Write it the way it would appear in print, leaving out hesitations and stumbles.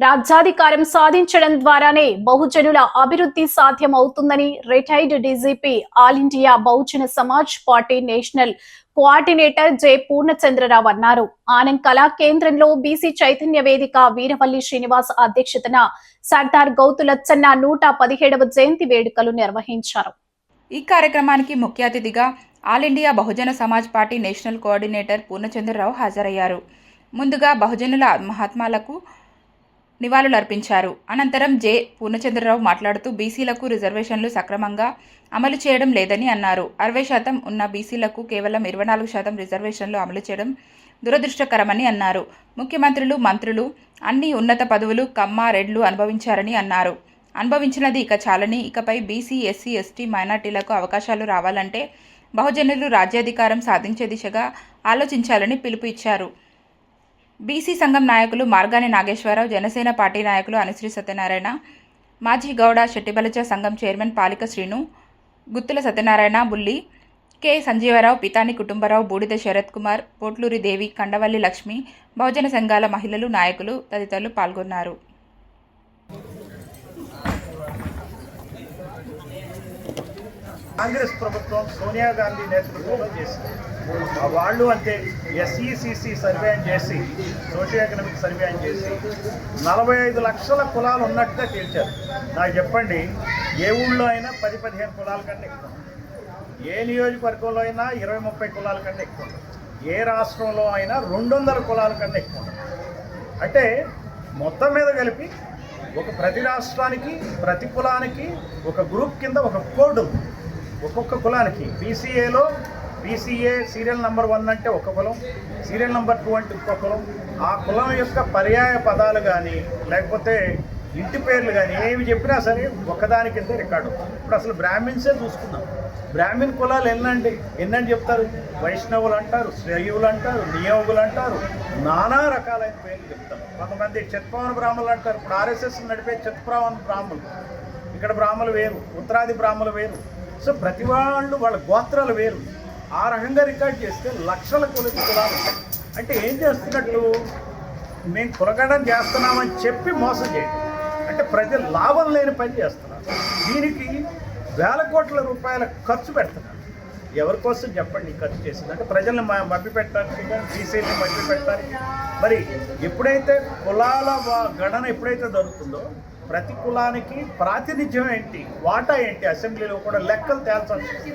రాజ్యాధికారం సాధించడం ద్వారానే బహుజనుల అభివృద్ధి సాధ్యమవుతుందని retired DGP all India Bahujan Samaj party national coordinator J Purnachandra Rao అన్నారు. ఆనంద్ కళా కేంద్రంలో బీసీ చైతన్య వేదిక వీరవల్లి శ్రీనివాస్ అధ్యక్షతన సర్దార్ గౌతులచ్చన్న 117వ జయంతి వేడుకలు నిర్వహించారు. ఈ కార్యక్రమానికి ముఖ్య అతిథిగా all India Bahujan Samaj party national coordinator Purnachandra Rao హాజరయ్యారు. ముందుగా బహుజనుల మహాత్మాలకు నివాళులర్పించారు. అనంతరం జె పూర్ణచంద్రరావు మాట్లాడుతూ బీసీలకు రిజర్వేషన్లు సక్రమంగా అమలు చేయడం లేదని అన్నారు. 60% ఉన్న బీసీలకు కేవలం 24% రిజర్వేషన్లు అమలు చేయడం దురదృష్టకరమని అన్నారు. ముఖ్యమంత్రులు, మంత్రులు అన్ని ఉన్నత పదవులు కమ్మ, రెడ్లు అనుభవించారని అన్నారు. అనుభవించినది ఇక చాలని, ఇకపై బీసీ, ఎస్సీ, ఎస్టీ, మైనార్టీలకు అవకాశాలు రావాలంటే బహుజనులు రాజ్యాధికారం సాధించే దిశగా ఆలోచించాలని పిలుపు ఇచ్చారు. బీసీ సంఘం నాయకులు మార్గాని నాగేశ్వరరావు, జనసేన పార్టీ నాయకులు అనుశ్రీ సత్యనారాయణ, మాజీ గౌడ, శెట్టిబలచ సంఘం చైర్మన్ పాలిక శ్రీను, గుత్తుల సత్యనారాయణ, బుల్లి, కె సంజీవరావు, పితాని కుటుంబరావు, బూడిద శరత్ కుమార్, పోట్లూరి దేవి, కండవల్లి లక్ష్మి, బహుజన సంఘాల మహిళలు, నాయకులు తదితరులు పాల్గొన్నారు. కాంగ్రెస్ ప్రభుత్వం సోనియా గాంధీ నేతృత్వంలో చేసింది. వాళ్ళు అంతే ఎస్ఈసిసి సర్వే అని చేసి, సోషియో ఎకనామిక్ సర్వే అని చేసి 45 లక్షల కులాలు ఉన్నట్టుగా తేల్చారు. నాకు చెప్పండి, ఏ ఊళ్ళో అయినా 10-15 కులాల కంటే ఎక్కువ, ఏ నియోజకవర్గంలో అయినా 20-30 కులాల కంటే ఎక్కువ, ఏ రాష్ట్రంలో అయినా 200 కులాల కంటే ఎక్కువ. అంటే మొత్తం మీద కలిపి ప్రతి రాష్ట్రానికి, ప్రతి కులానికి ఒక గ్రూప్ కింద ఒక కోడ్ ఉంది. ఒక్కొక్క కులానికి బీసీఏ సీరియల్ నెంబర్ 1 అంటే ఒక కులం, సీరియల్ నెంబర్ 2 అంటే ఇంకొక కులం. ఆ కులం యొక్క పర్యాయ పదాలు కానీ లేకపోతే ఇంటి పేర్లు కానీ ఏమి చెప్పినా సరే ఒకదాని కింద రికార్డు. ఇప్పుడు అసలు బ్రాహ్మిన్సే చూసుకున్నాం. బ్రాహ్మిన్ కులాలు ఎన్నని చెప్తారు? వైష్ణవులు అంటారు, శైవులు అంటారు, నియోగులు అంటారు, నానా రకాలైన పేర్లు చెప్తారు. కొంతమంది చత్పవన బ్రాహ్మణులు అంటారు. ఇప్పుడు ఆర్ఎస్ఎస్ నడిపే చత్పవన బ్రాహ్మణులు. ఇక్కడ బ్రాహ్మణులు వేరు, ఉత్తరాది బ్రాహ్మణులు వేరు. సో ప్రతి వాళ్ళు వాళ్ళ గోత్రాలు వేరు. ఆ రకంగా రికార్డ్ చేస్తే లక్షల కొలది కులాలు ఉంటాయి. అంటే ఏం చేస్తున్నట్టు, మేము కులగడం చేస్తున్నామని చెప్పి మోసం చేయడం. అంటే ప్రజలు లాభం లేని పని చేస్తున్నారు. దీనికి వేల కోట్ల రూపాయల ఖర్చు పెడుతున్నారు. ఎవరి కోసం చెప్పండి ఖర్చు చేసింది? అంటే ప్రజల్ని మభ్యపెట్టడానికి, బీసీని మభ్యపెట్టడానికి. మరి ఎప్పుడైతే కులాల గణన ఎప్పుడైతే జరుగుతుందో ప్రతి కులానికి ప్రాతినిధ్యం ఏంటి, వాటా ఏంటి, అసెంబ్లీలో కూడా లెక్కలు తేల్చాల్సి